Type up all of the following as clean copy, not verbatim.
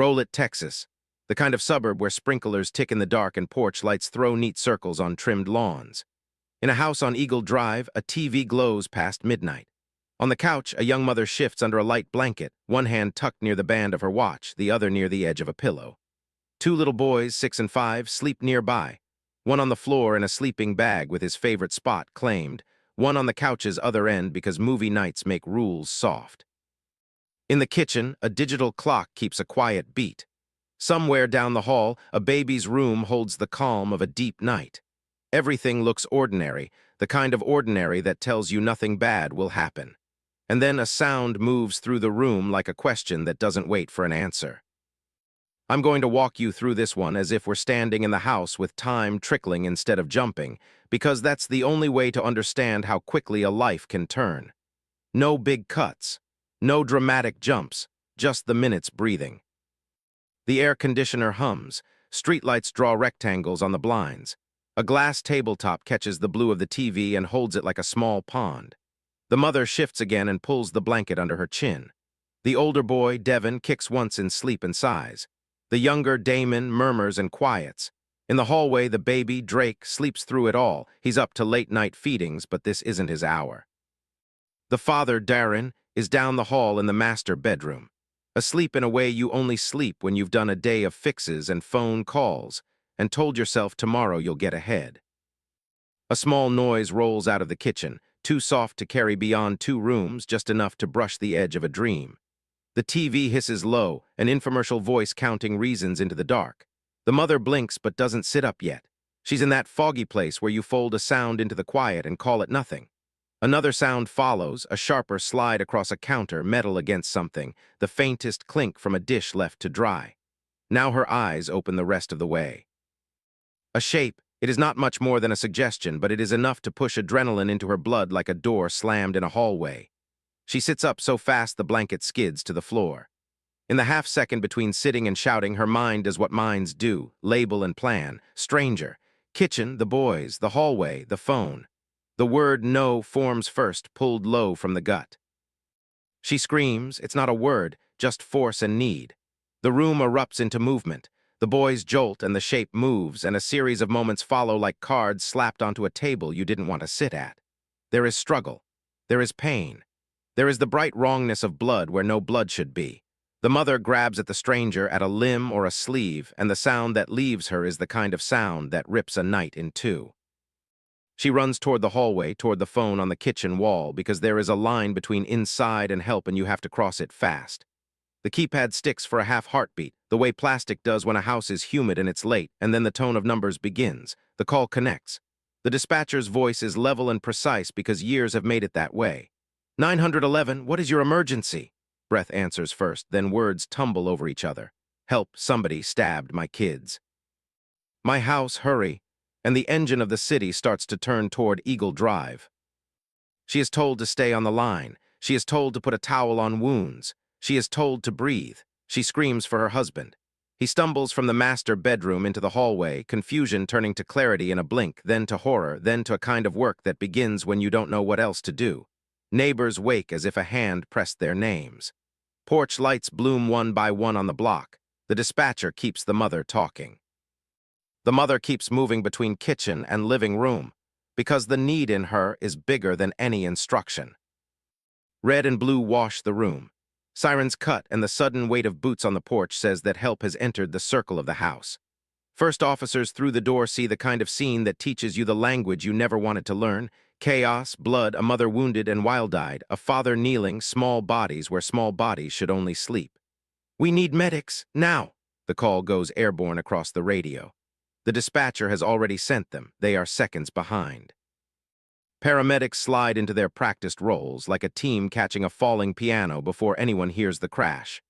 Rolette, Texas, the kind of suburb where sprinklers tick in the dark and porch lights throw neat circles on trimmed lawns. In a house on Eagle Drive, a TV glows past midnight. On the couch, a young mother shifts under a light blanket, one hand tucked near the band of her watch, the other near the edge of a pillow. Two little boys, 6 and 5, sleep nearby, one on the floor in a sleeping bag with his favorite spot claimed, one on the couch's other end because movie nights make rules soft. In the kitchen, a digital clock keeps a quiet beat. Somewhere down the hall, a baby's room holds the calm of a deep night. Everything looks ordinary, the kind of ordinary that tells you nothing bad will happen. And then a sound moves through the room like a question that doesn't wait for an answer. I'm going to walk you through this one as if we're standing in the house with time trickling instead of jumping, because that's the only way to understand how quickly a life can turn. No big cuts, no dramatic jumps, just the minutes breathing. The air conditioner hums, streetlights draw rectangles on the blinds. A glass tabletop catches the blue of the TV and holds it like a small pond. The mother shifts again and pulls the blanket under her chin. The older boy, Devin, kicks once in sleep and sighs. The younger, Damon, murmurs and quiets. In the hallway, the baby, Drake, sleeps through it all. He's up to late-night feedings, but this isn't his hour. The father, Darren, is down the hall in the master bedroom. Asleep in a way you only sleep when you've done a day of fixes and phone calls, and told yourself tomorrow you'll get ahead. A small noise rolls out of the kitchen, too soft to carry beyond 2 rooms, just enough to brush the edge of a dream. The TV hisses low, an infomercial voice counting reasons into the dark. The mother blinks but doesn't sit up yet. She's in that foggy place where you fold a sound into the quiet and call it nothing. Another sound follows, a sharper slide across a counter, metal against something, the faintest clink from a dish left to dry. Now her eyes open the rest of the way. A shape. It is not much more than a suggestion, but it is enough to push adrenaline into her blood like a door slammed in a hallway. She sits up so fast the blanket skids to the floor. In the half-second between sitting and shouting, her mind does what minds do, label and plan. Stranger. Kitchen, the boys, the hallway, the phone. The word no forms first, pulled low from the gut. She screams. It's not a word, just force and need. The room erupts into movement. The boys jolt and the shape moves, and a series of moments follow like cards slapped onto a table you didn't want to sit at. There is struggle. There is pain. There is the bright wrongness of blood where no blood should be. The mother grabs at the stranger, at a limb or a sleeve, and the sound that leaves her is the kind of sound that rips a night in two. She runs toward the hallway, toward the phone on the kitchen wall, because there is a line between inside and help and you have to cross it fast. The keypad sticks for a half heartbeat, the way plastic does when a house is humid and it's late, and then the tone of numbers begins. The call connects. The dispatcher's voice is level and precise because years have made it that way. 911, what is your emergency? Breath answers first, then words tumble over each other. Help, somebody stabbed my kids. My house, hurry. And the engine of the city starts to turn toward Eagle Drive. She is told to stay on the line. She is told to put a towel on wounds. She is told to breathe. She screams for her husband. He stumbles from the master bedroom into the hallway, confusion turning to clarity in a blink, then to horror, then to a kind of work that begins when you don't know what else to do. Neighbors wake as if a hand pressed their names. Porch lights bloom one by one on the block. The dispatcher keeps the mother talking. The mother keeps moving between kitchen and living room, because the need in her is bigger than any instruction. Red and blue wash the room. Sirens cut, and the sudden weight of boots on the porch says that help has entered the circle of the house. First officers through the door see the kind of scene that teaches you the language you never wanted to learn. Chaos, blood, a mother wounded and wild-eyed, a father kneeling, small bodies where small bodies should only sleep. We need medics, now! The call goes airborne across the radio. The dispatcher has already sent them. They are seconds behind. Paramedics slide into their practiced roles, like a team catching a falling piano before anyone hears the crash.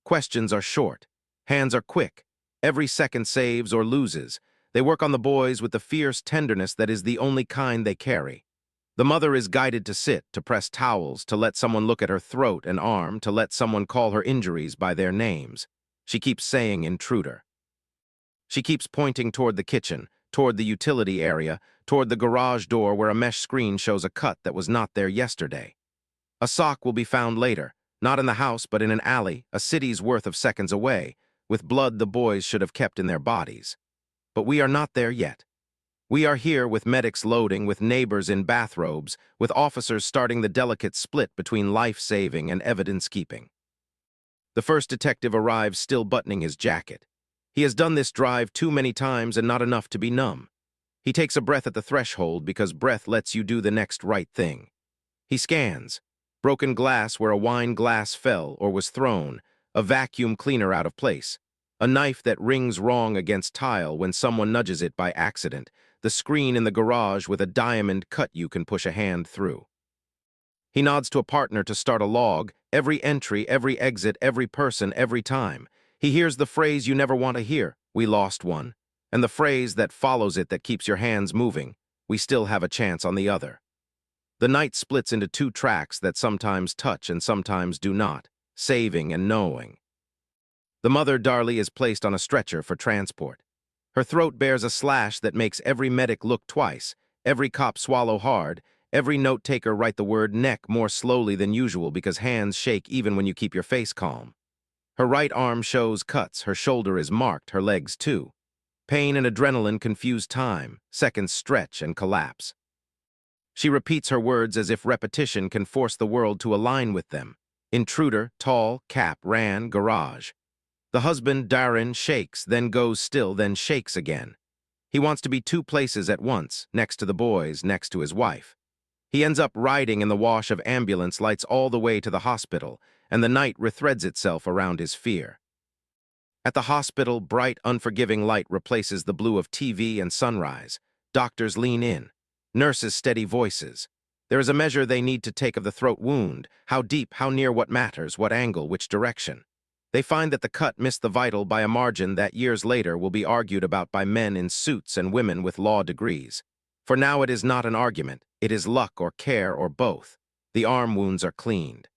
Questions are short. Hands are quick. Every second saves or loses. They work on the boys with the fierce tenderness that is the only kind they carry. The mother is guided to sit, to press towels, to let someone look at her throat and arm, to let someone call her injuries by their names. She keeps saying intruder. She keeps pointing toward the kitchen, toward the utility area, toward the garage door where a mesh screen shows a cut that was not there yesterday. A sock will be found later, not in the house but in an alley, a city's worth of seconds away, with blood the boys should have kept in their bodies. But we are not there yet. We are here with medics loading, with neighbors in bathrobes, with officers starting the delicate split between life-saving and evidence-keeping. The first detective arrives still buttoning his jacket. He has done this drive too many times and not enough to be numb. He takes a breath at the threshold because breath lets you do the next right thing. He scans. Broken glass where a wine glass fell or was thrown, a vacuum cleaner out of place, a knife that rings wrong against tile when someone nudges it by accident, the screen in the garage with a diamond cut you can push a hand through. He nods to a partner to start a log, every entry, every exit, every person, every time. He hears the phrase you never want to hear, "We lost one," and the phrase that follows it that keeps your hands moving, "We still have a chance on the other." The night splits into two tracks that sometimes touch and sometimes do not, saving and knowing. The mother, Darlie, is placed on a stretcher for transport. Her throat bears a slash that makes every medic look twice, every cop swallow hard, every note-taker write the word neck more slowly than usual because hands shake even when you keep your face calm. Her right arm shows cuts, her shoulder is marked, her legs too. Pain and adrenaline confuse time, seconds stretch and collapse. She repeats her words as if repetition can force the world to align with them. Intruder, tall, cap, ran, garage. The husband, Darren, shakes, then goes still, then shakes again. He wants to be two places at once, next to the boys, next to his wife. He ends up riding in the wash of ambulance lights all the way to the hospital, and the night rethreads itself around his fear. At the hospital, bright, unforgiving light replaces the blue of TV and sunrise. Doctors lean in. Nurses steady voices. There is a measure they need to take of the throat wound, how deep, how near, what matters, what angle, which direction. They find that the cut missed the vital by a margin that years later will be argued about by men in suits and women with law degrees. For now it is not an argument, it is luck or care or both. The arm wounds are cleaned.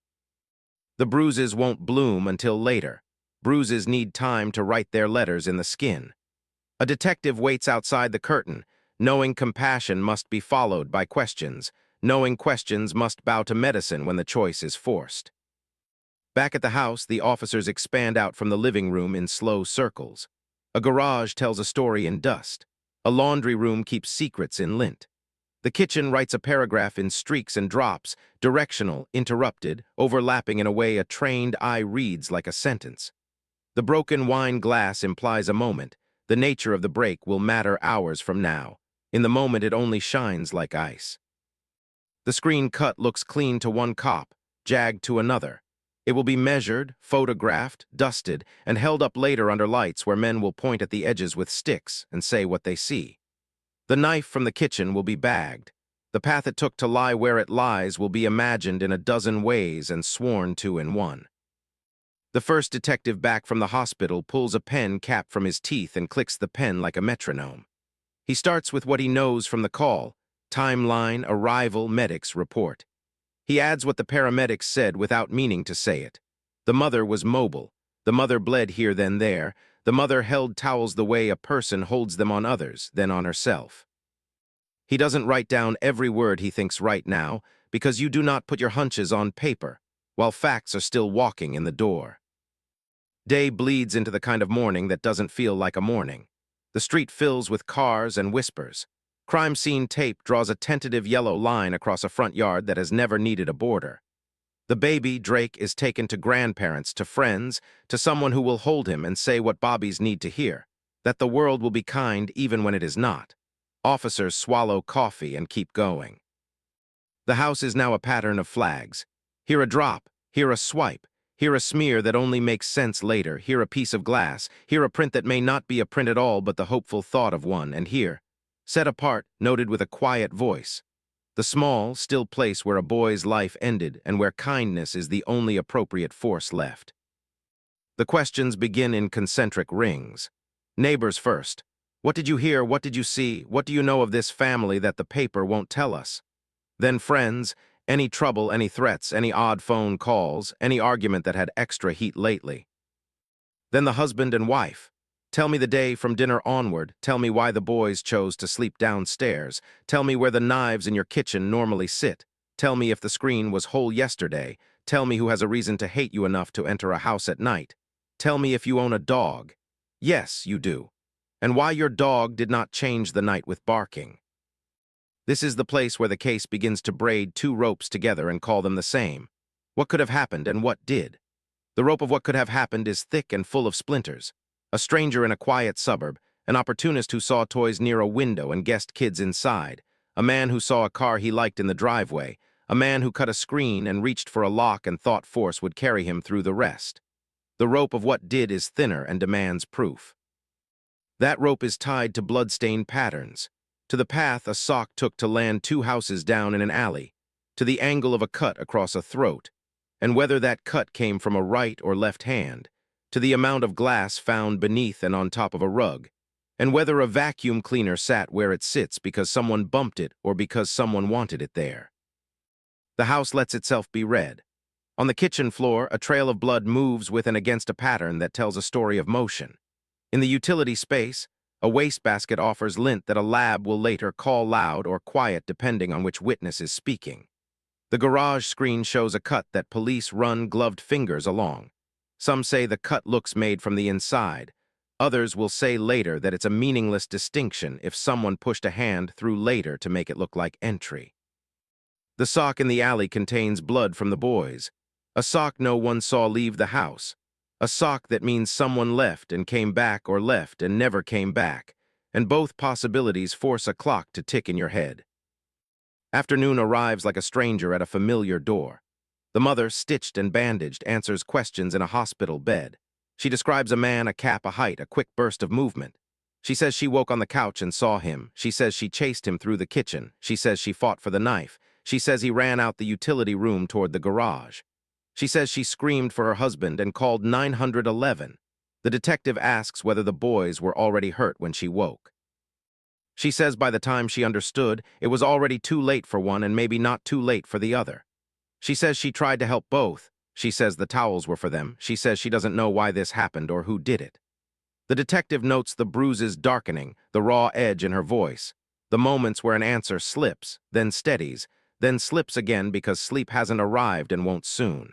The bruises won't bloom until later. Bruises need time to write their letters in the skin. A detective waits outside the curtain, knowing compassion must be followed by questions, knowing questions must bow to medicine when the choice is forced. Back at the house, the officers expand out from the living room in slow circles. A garage tells a story in dust. A laundry room keeps secrets in lint. The kitchen writes a paragraph in streaks and drops, directional, interrupted, overlapping in a way a trained eye reads like a sentence. The broken wine glass implies a moment. The nature of the break will matter hours from now. In the moment, it only shines like ice. The screen cut looks clean to one cop, jagged to another. It will be measured, photographed, dusted, and held up later under lights where men will point at the edges with sticks and say what they see. The knife from the kitchen will be bagged. The path it took to lie where it lies will be imagined in a dozen ways and sworn to in one. The first detective back from the hospital pulls a pen cap from his teeth and clicks the pen like a metronome. He starts with what he knows from the call: timeline, arrival, medics, report. He adds what the paramedics said without meaning to say it. The mother was mobile. The mother bled here, then there. The mother held towels the way a person holds them on others, then on herself. He doesn't write down every word he thinks right now, because you do not put your hunches on paper, while facts are still walking in the door. Day bleeds into the kind of morning that doesn't feel like a morning. The street fills with cars and whispers. Crime scene tape draws a tentative yellow line across a front yard that has never needed a border. The baby, Drake, is taken to grandparents, to friends, to someone who will hold him and say what Bobbies need to hear, that the world will be kind even when it is not. Officers swallow coffee and keep going. The house is now a pattern of flags. Here a drop, here a swipe, here a smear that only makes sense later, here a piece of glass, here a print that may not be a print at all but the hopeful thought of one, and here, set apart, noted with a quiet voice, the small, still place where a boy's life ended and where kindness is the only appropriate force left. The questions begin in concentric rings. Neighbors first. What did you hear? What did you see? What do you know of this family that the paper won't tell us? Then friends, any trouble, any threats, any odd phone calls, any argument that had extra heat lately. Then the husband and wife. Tell me the day from dinner onward. Tell me why the boys chose to sleep downstairs. Tell me where the knives in your kitchen normally sit. Tell me if the screen was whole yesterday. Tell me who has a reason to hate you enough to enter a house at night. Tell me if you own a dog. Yes, you do. And why your dog did not change the night with barking. This is the place where the case begins to braid two ropes together and call them the same. What could have happened and what did? The rope of what could have happened is thick and full of splinters. A stranger in a quiet suburb, an opportunist who saw toys near a window and guessed kids inside, a man who saw a car he liked in the driveway, a man who cut a screen and reached for a lock and thought force would carry him through the rest. The rope of what did is thinner and demands proof. That rope is tied to bloodstain patterns, to the path a sock took to land 2 houses down in an alley, to the angle of a cut across a throat, and whether that cut came from a right or left hand, to the amount of glass found beneath and on top of a rug, and whether a vacuum cleaner sat where it sits because someone bumped it or because someone wanted it there. The house lets itself be read. On the kitchen floor, a trail of blood moves with and against a pattern that tells a story of motion. In the utility space, a wastebasket offers lint that a lab will later call loud or quiet depending on which witness is speaking. The garage screen shows a cut that police run gloved fingers along. Some say the cut looks made from the inside. Others will say later that it's a meaningless distinction if someone pushed a hand through later to make it look like entry. The sock in the alley contains blood from the boys. A sock no one saw leave the house. A sock that means someone left and came back or left and never came back, and both possibilities force a clock to tick in your head. Afternoon arrives like a stranger at a familiar door. The mother, stitched and bandaged, answers questions in a hospital bed. She describes a man, a cap, a height, a quick burst of movement. She says she woke on the couch and saw him. She says she chased him through the kitchen. She says she fought for the knife. She says he ran out the utility room toward the garage. She says she screamed for her husband and called 911. The detective asks whether the boys were already hurt when she woke. She says by the time she understood, it was already too late for one and maybe not too late for the other. She says she tried to help both. She says the towels were for them. She says she doesn't know why this happened or who did it. The detective notes the bruises darkening, the raw edge in her voice, the moments where an answer slips, then steadies, then slips again because sleep hasn't arrived and won't soon.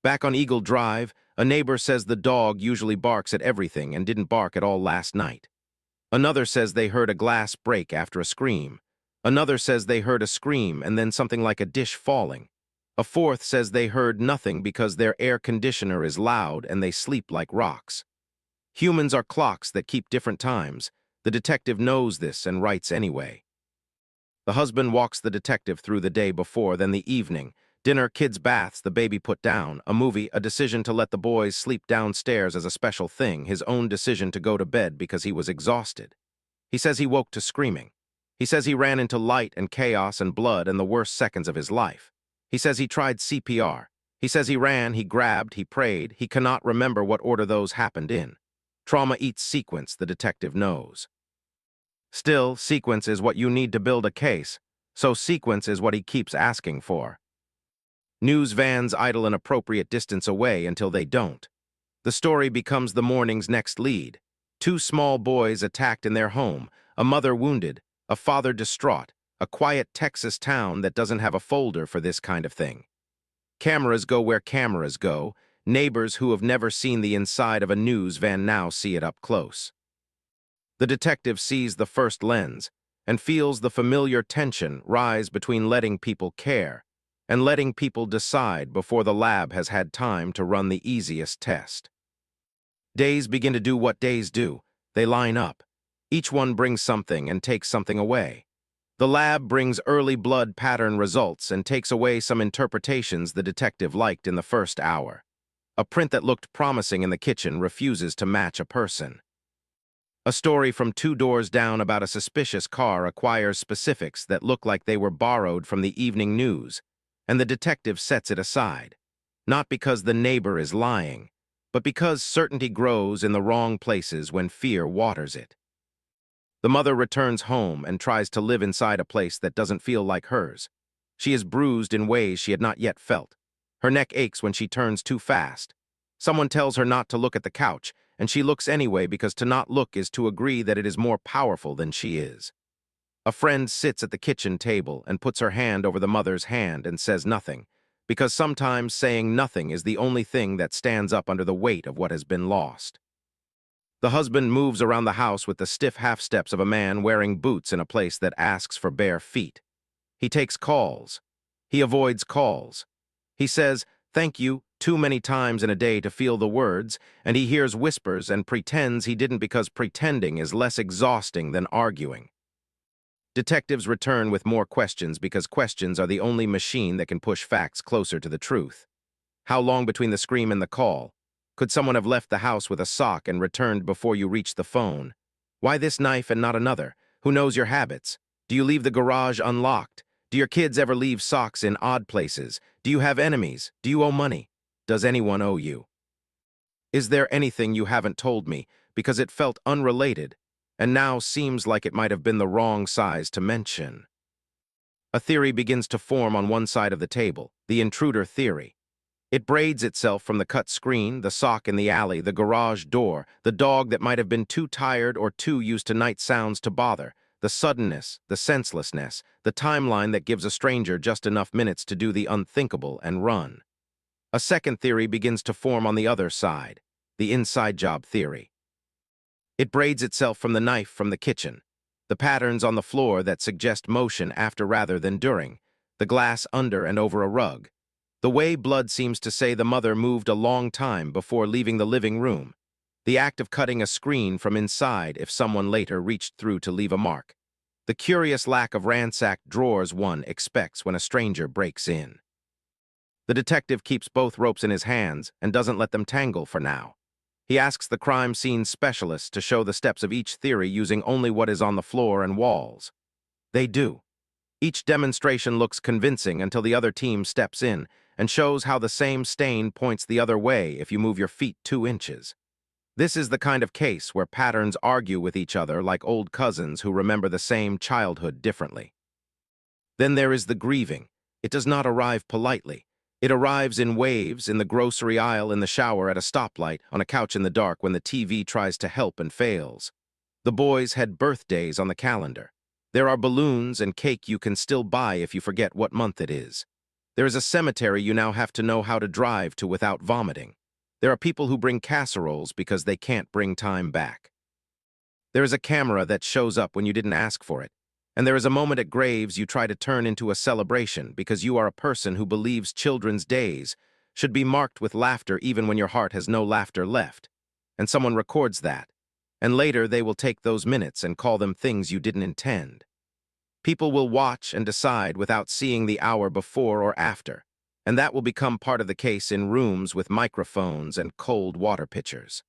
Back on Eagle Drive, a neighbor says the dog usually barks at everything and didn't bark at all last night. Another says they heard a glass break after a scream. Another says they heard a scream and then something like a dish falling. A fourth says they heard nothing because their air conditioner is loud and they sleep like rocks. Humans are clocks that keep different times. The detective knows this and writes anyway. The husband walks the detective through the day before, then the evening. Dinner, kids' baths, the baby put down, a movie, a decision to let the boys sleep downstairs as a special thing, his own decision to go to bed because he was exhausted. He says he woke to screaming. He says he ran into light and chaos and blood in the worst seconds of his life. He says he tried CPR. He says he ran, he grabbed, he prayed. He cannot remember what order those happened in. Trauma eats sequence, the detective knows. Still, sequence is what you need to build a case, so sequence is what he keeps asking for. News vans idle an appropriate distance away until they don't. The story becomes the morning's next lead. 2 small boys attacked in their home, a mother wounded, a father distraught, a quiet Texas town that doesn't have a folder for this kind of thing. Cameras go where cameras go. Neighbors who have never seen the inside of a news van now see it up close. The detective sees the first lens and feels the familiar tension rise between letting people care and letting people decide before the lab has had time to run the easiest test. Days begin to do what days do. They line up. Each one brings something and takes something away. The lab brings early blood pattern results and takes away some interpretations the detective liked in the first hour. A print that looked promising in the kitchen refuses to match a person. A story from 2 doors down about a suspicious car acquires specifics that look like they were borrowed from the evening news, and the detective sets it aside, not because the neighbor is lying, but because certainty grows in the wrong places when fear waters it. The mother returns home and tries to live inside a place that doesn't feel like hers. She is bruised in ways she had not yet felt. Her neck aches when she turns too fast. Someone tells her not to look at the couch, and she looks anyway because to not look is to agree that it is more powerful than she is. A friend sits at the kitchen table and puts her hand over the mother's hand and says nothing. because sometimes saying nothing is the only thing that stands up under the weight of what has been lost. The husband moves around the house with the stiff half-steps of a man wearing boots in a place that asks for bare feet. He takes calls. He avoids calls. He says, "Thank you," too many times in a day to feel the words, and he hears whispers and pretends he didn't because pretending is less exhausting than arguing. Detectives return with more questions because questions are the only machine that can push facts closer to the truth. How long between the scream and the call? Could someone have left the house with a sock and returned before you reached the phone? Why this knife and not another? Who knows your habits? Do you leave the garage unlocked? Do your kids ever leave socks in odd places? Do you have enemies? Do you owe money? Does anyone owe you? Is there anything you haven't told me because it felt unrelated and now seems like it might have been the wrong size to mention? A theory begins to form on one side of the table, the intruder theory. It braids itself from the cut screen, the sock in the alley, the garage door, the dog that might have been too tired or too used to night sounds to bother, the suddenness, the senselessness, the timeline that gives a stranger just enough minutes to do the unthinkable and run. A second theory begins to form on the other side, the inside job theory. It braids itself from the knife from the kitchen, the patterns on the floor that suggest motion after rather than during, the glass under and over a rug, the way blood seems to say the mother moved a long time before leaving the living room, the act of cutting a screen from inside if someone later reached through to leave a mark, the curious lack of ransacked drawers one expects when a stranger breaks in. The detective keeps both ropes in his hands and doesn't let them tangle for now. He asks the crime scene specialists to show the steps of each theory using only what is on the floor and walls. They do. Each demonstration looks convincing until the other team steps in and shows how the same stain points the other way if you move your feet 2 inches. This is the kind of case where patterns argue with each other like old cousins who remember the same childhood differently. Then there is the grieving. It does not arrive politely. It arrives in waves, in the grocery aisle, in the shower, at a stoplight, on a couch in the dark when the TV tries to help and fails. The boys had birthdays on the calendar. There are balloons and cake you can still buy if you forget what month it is. There is a cemetery you now have to know how to drive to without vomiting. There are people who bring casseroles because they can't bring time back. There is a camera that shows up when you didn't ask for it. And there is a moment at graves you try to turn into a celebration because you are a person who believes children's days should be marked with laughter even when your heart has no laughter left. And someone records that. And later they will take those minutes and call them things you didn't intend. People will watch and decide without seeing the hour before or after, and that will become part of the case in rooms with microphones and cold water pitchers.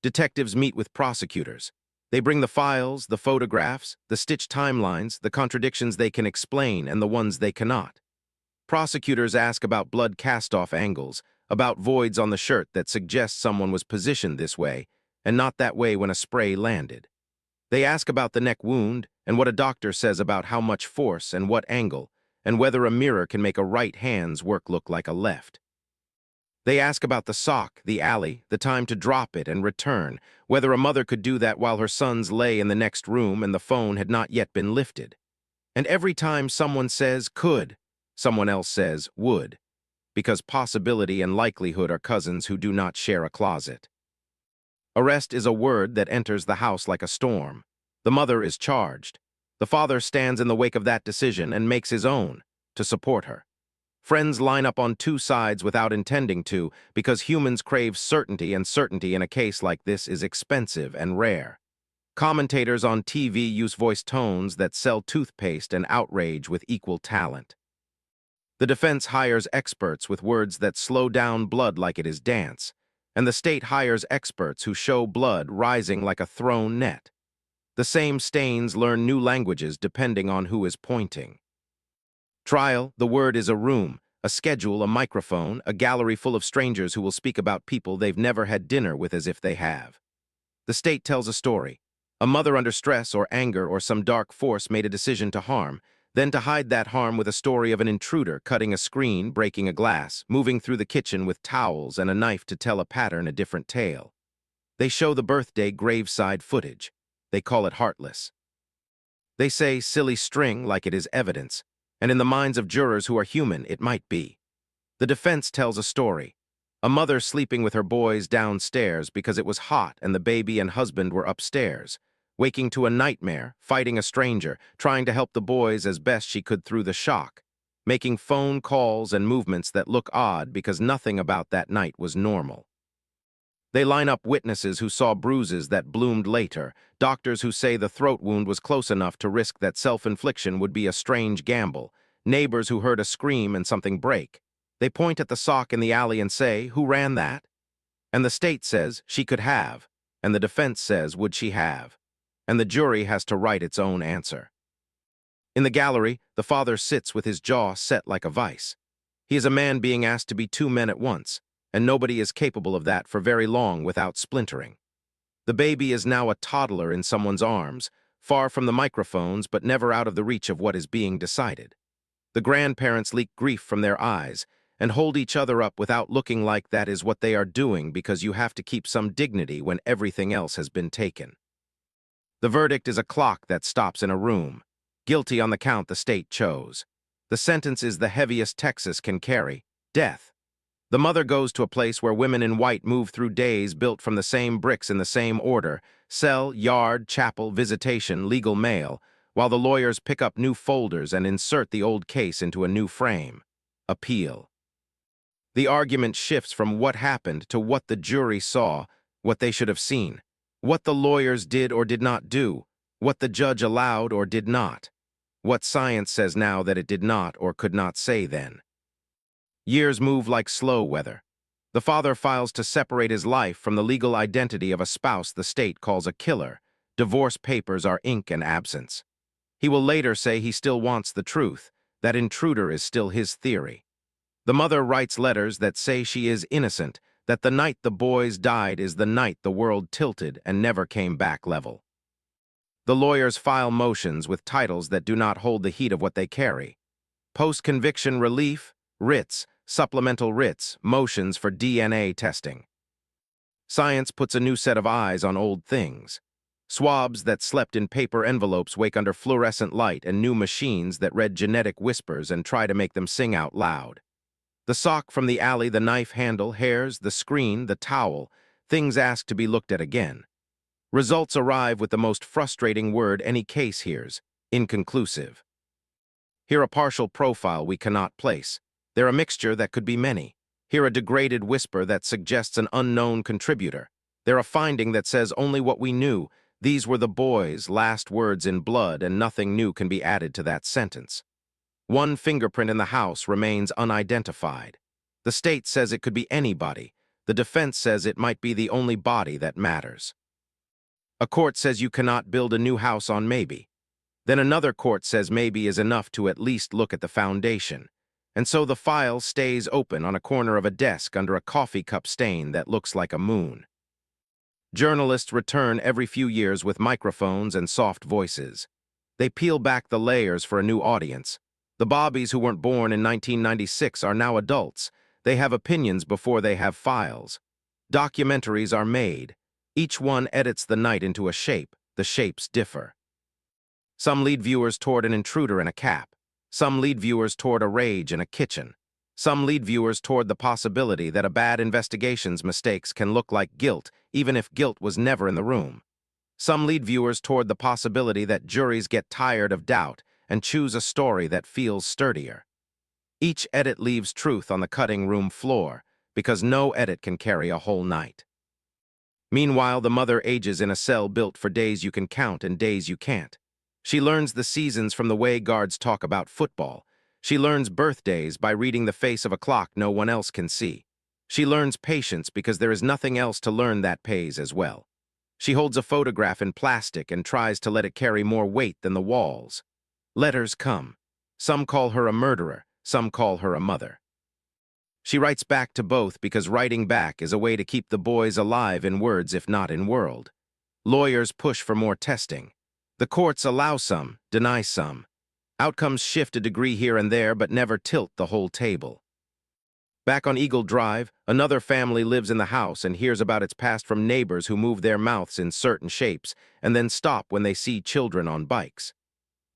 Detectives meet with prosecutors. They bring the files, the photographs, the stitched timelines, the contradictions they can explain and the ones they cannot. Prosecutors ask about blood cast-off angles, about voids on the shirt that suggest someone was positioned this way and not that way when a spray landed. They ask about the neck wound and what a doctor says about how much force and what angle, and whether a mirror can make a right hand's work look like a left. They ask about the sock, the alley, the time to drop it and return, whether a mother could do that while her sons lay in the next room and the phone had not yet been lifted. And every time someone says could, someone else says would, because possibility and likelihood are cousins who do not share a closet. Arrest is a word that enters the house like a storm. The mother is charged. The father stands in the wake of that decision and makes his own, to support her. Friends line up on 2 sides without intending to, because humans crave certainty, and certainty in a case like this is expensive and rare. Commentators on TV use voice tones that sell toothpaste and outrage with equal talent. The defense hires experts with words that slow down blood like it is dance, and the state hires experts who show blood rising like a thrown net. The same stains learn new languages depending on who is pointing. Trial, the word is a room, a schedule, a microphone, a gallery full of strangers who will speak about people they've never had dinner with as if they have. The state tells a story. A mother under stress or anger or some dark force made a decision to harm, then to hide that harm with a story of an intruder cutting a screen, breaking a glass, moving through the kitchen with towels and a knife to tell a pattern, a different tale. They show the birthday graveside footage. They call it heartless. They say silly string like it is evidence, and in the minds of jurors who are human, it might be. The defense tells a story. A mother sleeping with her boys downstairs because it was hot and the baby and husband were upstairs, waking to a nightmare, fighting a stranger, trying to help the boys as best she could through the shock, making phone calls and movements that look odd because nothing about that night was normal. They line up witnesses who saw bruises that bloomed later, doctors who say the throat wound was close enough to risk that self-infliction would be a strange gamble, neighbors who heard a scream and something break. They point at the sock in the alley and say, "Who ran that?" And the state says she could have, and the defense says, would she have? And the jury has to write its own answer. In the gallery, the father sits with his jaw set like a vice. He is a man being asked to be two men at once, and nobody is capable of that for very long without splintering. The baby is now a toddler in someone's arms, far from the microphones but never out of the reach of what is being decided. The grandparents leak grief from their eyes and hold each other up without looking like that is what they are doing because you have to keep some dignity when everything else has been taken. The verdict is a clock that stops in a room. Guilty on the count the state chose. The sentence is the heaviest Texas can carry: death. The mother goes to a place where women in white move through days built from the same bricks in the same order: cell, yard, chapel, visitation, legal mail, while the lawyers pick up new folders and insert the old case into a new frame. Appeal. The argument shifts from what happened to what the jury saw, what they should have seen, what the lawyers did or did not do, what the judge allowed or did not, what science says now that it did not or could not say then. Years move like slow weather. The father files to separate his life from the legal identity of a spouse the state calls a killer. Divorce papers are ink and absence. He will later say he still wants the truth, that intruder is still his theory. The mother writes letters that say she is innocent, that the night the boys died is the night the world tilted and never came back level. The lawyers file motions with titles that do not hold the heat of what they carry: post-conviction relief, writs, supplemental writs, motions for DNA testing. Science puts a new set of eyes on old things. Swabs that slept in paper envelopes wake under fluorescent light and new machines that read genetic whispers and try to make them sing out loud. The sock from the alley, the knife handle, hairs, the screen, the towel, things ask to be looked at again. Results arrive with the most frustrating word any case hears: inconclusive. Here a partial profile we cannot place. There a mixture that could be many. Here a degraded whisper that suggests an unknown contributor. There a finding that says only what we knew. These were the boys' last words in blood, and nothing new can be added to that sentence. One fingerprint in the house remains unidentified. The state says it could be anybody. The defense says it might be the only body that matters. A court says you cannot build a new house on maybe. Then another court says maybe is enough to at least look at the foundation. And so the file stays open on a corner of a desk under a coffee cup stain that looks like a moon. Journalists return every few years with microphones and soft voices. They peel back the layers for a new audience. The Bobbies who weren't born in 1996 are now adults. They have opinions before they have files. Documentaries are made. Each one edits the night into a shape. The shapes differ. Some lead viewers toward an intruder in a cap. Some lead viewers toward a rage in a kitchen. Some lead viewers toward the possibility that a bad investigation's mistakes can look like guilt, even if guilt was never in the room. Some lead viewers toward the possibility that juries get tired of doubt and choose a story that feels sturdier. Each edit leaves truth on the cutting room floor, because no edit can carry a whole night. Meanwhile, the mother ages in a cell built for days you can count and days you can't. She learns the seasons from the way guards talk about football. She learns birthdays by reading the face of a clock no one else can see. She learns patience because there is nothing else to learn that pays as well. She holds a photograph in plastic and tries to let it carry more weight than the walls. Letters come. Some call her a murderer, some call her a mother. She writes back to both because writing back is a way to keep the boys alive in words if not in world. Lawyers push for more testing. The courts allow some, deny some. Outcomes shift a degree here and there but never tilt the whole table. Back on Eagle Drive, another family lives in the house and hears about its past from neighbors who move their mouths in certain shapes and then stop when they see children on bikes.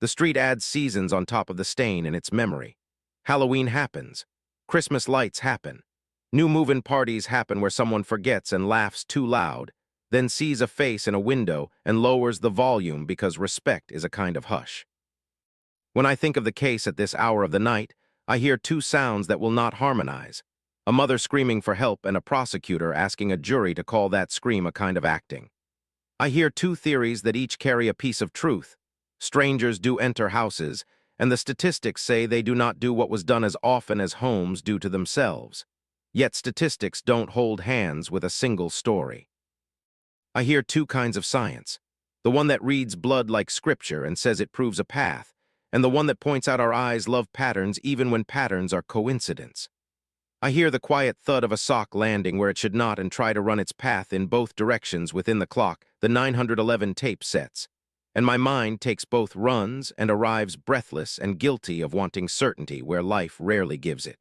The street adds seasons on top of the stain in its memory. Halloween happens. Christmas lights happen. New move-in parties happen where someone forgets and laughs too loud, then sees a face in a window and lowers the volume because respect is a kind of hush. When I think of the case at this hour of the night, I hear two sounds that will not harmonize: a mother screaming for help and a prosecutor asking a jury to call that scream a kind of acting. I hear two theories that each carry a piece of truth. Strangers do enter houses, and the statistics say they do not do what was done as often as homes do to themselves. Yet statistics don't hold hands with a single story. I hear two kinds of science: the one that reads blood like scripture and says it proves a path, and the one that points out our eyes love patterns even when patterns are coincidence. I hear the quiet thud of a sock landing where it should not and try to run its path in both directions within the clock the 911 tape sets, and my mind takes both runs and arrives breathless and guilty of wanting certainty where life rarely gives it.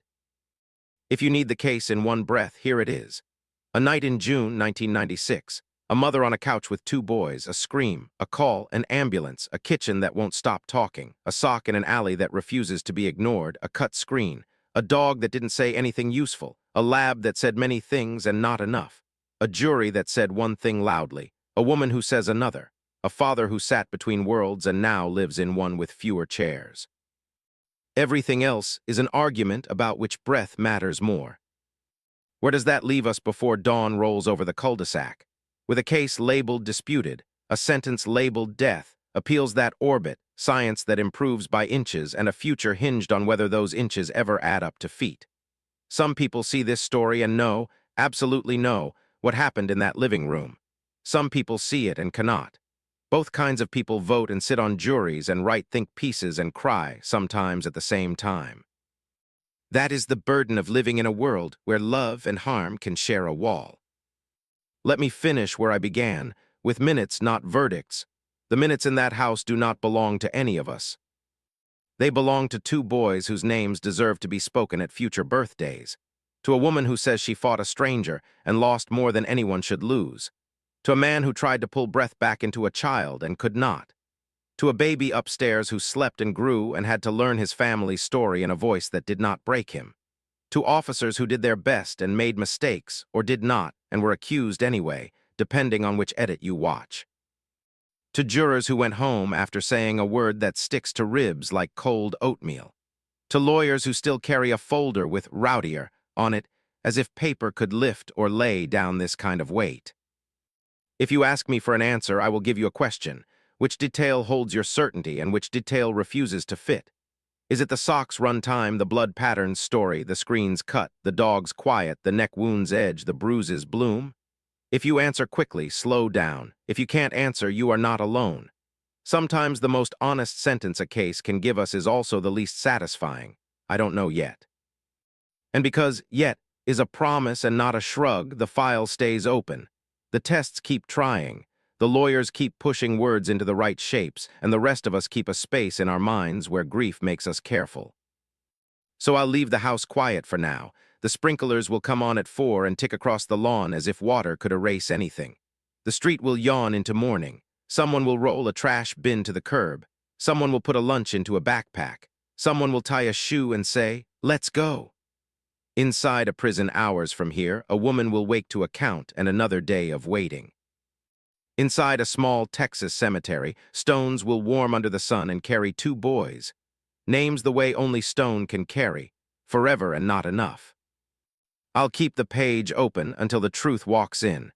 If you need the case in one breath, here it is. A night in June 1996. A mother on a couch with two boys, a scream, a call, an ambulance, a kitchen that won't stop talking, a sock in an alley that refuses to be ignored, a cut screen, a dog that didn't say anything useful, a lab that said many things and not enough, a jury that said one thing loudly, a woman who says another, a father who sat between worlds and now lives in one with fewer chairs. Everything else is an argument about which breath matters more. Where does that leave us before dawn rolls over the cul-de-sac? With a case labeled disputed, a sentence labeled death, appeals that orbit, science that improves by inches, and a future hinged on whether those inches ever add up to feet. Some people see this story and know, absolutely know, what happened in that living room. Some people see it and cannot. Both kinds of people vote and sit on juries and write think pieces and cry, sometimes at the same time. That is the burden of living in a world where love and harm can share a wall. Let me finish where I began, with minutes, not verdicts. The minutes in that house do not belong to any of us. They belong to two boys whose names deserve to be spoken at future birthdays, to a woman who says she fought a stranger and lost more than anyone should lose, to a man who tried to pull breath back into a child and could not, to a baby upstairs who slept and grew and had to learn his family's story in a voice that did not break him, to officers who did their best and made mistakes, or did not, and were accused anyway, depending on which edit you watch. To jurors who went home after saying a word that sticks to ribs like cold oatmeal. To lawyers who still carry a folder with Routier on it, as if paper could lift or lay down this kind of weight. If you ask me for an answer, I will give you a question. Which detail holds your certainty and which detail refuses to fit? Is it the socks run time, the blood patterns story, the screen's cut, the dog's quiet, the neck wound's edge, the bruises bloom? If you answer quickly, slow down. If you can't answer, you are not alone. Sometimes the most honest sentence a case can give us is also the least satisfying. I don't know yet. And because yet is a promise and not a shrug, the file stays open. The tests keep trying. The lawyers keep pushing words into the right shapes, and the rest of us keep a space in our minds where grief makes us careful. So I'll leave the house quiet for now. The sprinklers will come on at 4 and tick across the lawn as if water could erase anything. The street will yawn into morning. Someone will roll a trash bin to the curb. Someone will put a lunch into a backpack. Someone will tie a shoe and say, "Let's go." Inside a prison hours from here, a woman will wake to a count and another day of waiting. Inside a small Texas cemetery, stones will warm under the sun and carry two boys. Names the way only stone can carry, forever and not enough. I'll keep the page open until the truth walks in,